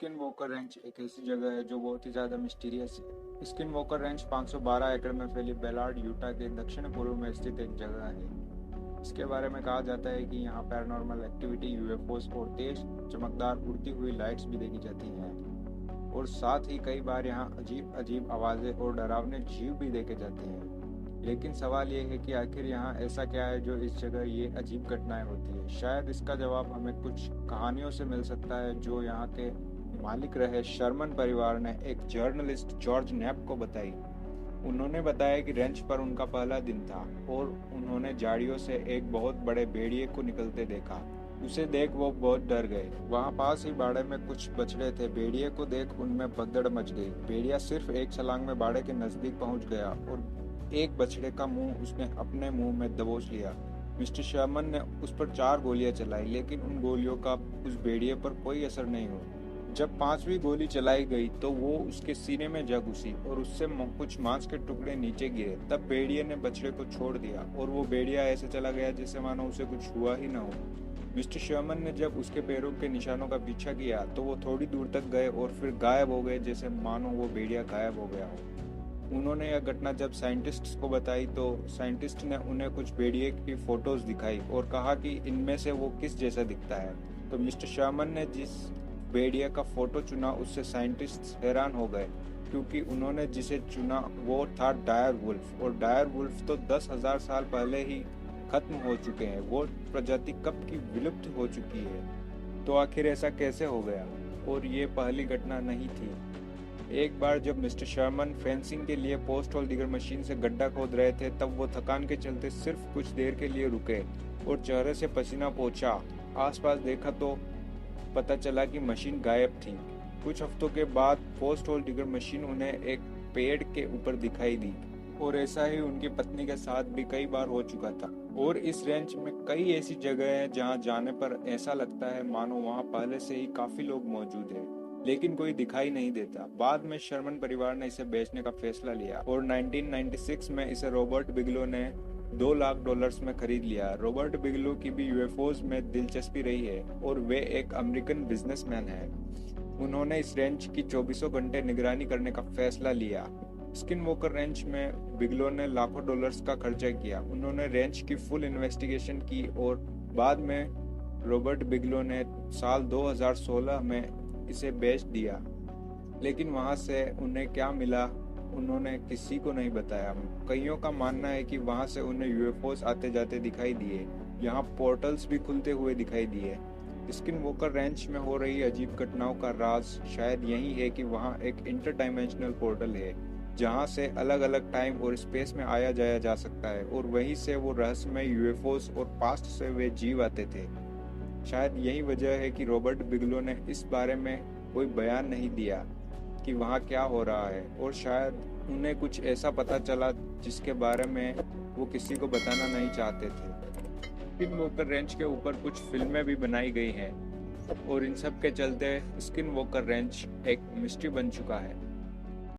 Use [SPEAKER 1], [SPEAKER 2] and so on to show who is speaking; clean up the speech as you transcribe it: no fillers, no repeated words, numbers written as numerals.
[SPEAKER 1] Skin walker wrench एक ऐसी जगह है जो बहुत ही ज़्यादा मिस्टीरियस है। स्किन वॉकर रेंच 512 एकड़ में फैली बेलार्ड यूटा के दक्षिण पूर्व में स्थित एक जगह है। इसके बारे में कहा जाता है कि यहाँ पैरानॉर्मल एक्टिविटी, यूएफओस और तेज चमकदार उड़ती हुई लाइट्स भी देखी जाती हैं, और साथ ही कई बार यहाँ अजीब अजीब आवाज़ें और डरावने जीव भी देखे जाते हैं। लेकिन सवाल ये है कि आखिर यहाँ ऐसा क्या है जो इस जगह ये अजीब घटनाएं होती है। शायद इसका जवाब हमें कुछ कहानियों से मिल सकता है जो यहाँ के मालिक रहे शर्मन परिवार ने एक जर्नलिस्ट जॉर्ज नेप को बताई। उन्होंने बताया कि रेंच पर उनका पहला दिन था और उन्होंने झाड़ियों से एक बहुत बड़े भेड़िए को निकलते देखा। उसे देख वो बहुत डर गए। वहाँ पास ही बाड़े में कुछ बछड़े थे। भेड़िए को देख उनमें भगदड़ मच गई। भेड़िया सिर्फ एक छलांग में बाड़े के नजदीक पहुंच गया और एक बछड़े का मुंह उसने अपने मुंह में दबोच लिया। मिस्टर शर्मन ने उस पर 4 गोलियां चलाई, लेकिन उन गोलियों का उस भेड़िए पर कोई असर नहीं हुआ। जब 5वीं गोली चलाई गई तो वो उसके सीने में जा घुसी और उससे कुछ मांस के टुकड़े नीचे गिरे। तब भेड़िए ने बछड़े को छोड़ दिया और वो भेड़िया ऐसे चला गया जैसे मानो उसे कुछ हुआ ही ना हो। मिस्टर शर्मन ने जब उसके पैरों के निशानों का पीछा किया तो वो थोड़ी दूर तक गए और फिर गायब हो गए, जैसे मानो वो भेड़िया गायब हो गया हो। उन्होंने यह घटना जब साइंटिस्ट्स को बताई तो साइंटिस्ट ने उन्हें कुछ भेड़िए की फोटोज दिखाई और कहा कि इनमें से वो किस जैसा दिखता है। तो मिस्टर शर्मन ने जिस भेड़िया का फोटो चुना उससे साइंटिस्ट हैरान हो गए, क्योंकि उन्होंने जिसे चुना वो था डायर वुल्फ, और डायर वुल्फ तो 10,000 साल पहले ही खत्म हो चुके हैं। वो प्रजाति कब की विलुप्त हो चुकी है। तो आखिर ऐसा कैसे हो गया? और ये पहली घटना नहीं थी। एक बार जब मिस्टर शर्मन फेंसिंग के लिए पोस्ट होल डिगर मशीन से गड्ढा खोद रहे थे, तब वो थकान के चलते सिर्फ कुछ देर के लिए रुके और चेहरे से पसीना पोंछा। आसपास देखा तो पता चला कि मशीन गायब थी। कुछ हफ्तों के बाद पोस्ट होल डिगर मशीन उन्हें एक पेड़ के ऊपर दिखाई दी, और ऐसा ही उनकी पत्नी के साथ भी कई बार हो चुका था। और इस रेंच में कई ऐसी जगह हैं जहां जाने पर ऐसा लगता है मानो वहां पहले से ही काफी लोग मौजूद हैं, लेकिन कोई दिखाई नहीं देता। बाद में शर्मन परिवार ने इसे बेचने का फैसला लिया और 1996 में इसे रॉबर्ट बिगलो ने $2 लाख में खरीद लिया। रॉबर्ट बिगलो की भी यूएफओज में दिलचस्पी रही है और वे एक अमेरिकन बिजनेसमैन हैं। उन्होंने इस रेंच की 24 घंटे निगरानी करने का फैसला लिया। स्किन वॉकर रेंच में बिगलो ने लाखों डॉलर्स का खर्चा किया। उन्होंने रेंच की फुल इन्वेस्टिगेशन की और बाद में रॉबर्ट बिगलो ने साल 2016 में इसे बेच दिया। लेकिन वहां से उन्हें क्या मिला उन्होंने किसी को नहीं बताया। कईयों का मानना है कि वहां से उन्हें यूएफओस आते जाते दिखाई दिए। यहाँ पोर्टल्स भी खुलते हुए दिखाई दिए। स्किन वॉकर रेंच में हो रही अजीब घटनाओं का राज शायद यही है कि वहाँ एक इंटरडाइमेंशनल पोर्टल है जहाँ से अलग अलग टाइम और स्पेस में आया जाया जा सकता है, और वहीं से वो रहस्यमय यूएफओस और पास्ट से वे जीव आते थे। शायद यही वजह है कि रॉबर्ट बिगलो ने इस बारे में कोई बयान नहीं दिया कि वहाँ क्या हो रहा है, और शायद उन्हें कुछ ऐसा पता चला जिसके बारे में वो किसी को बताना नहीं चाहते थे। स्किन वॉकर रेंच के ऊपर कुछ फिल्में भी बनाई गई हैं, और इन सब के चलते स्किन वॉकर रेंच एक मिस्ट्री बन चुका है।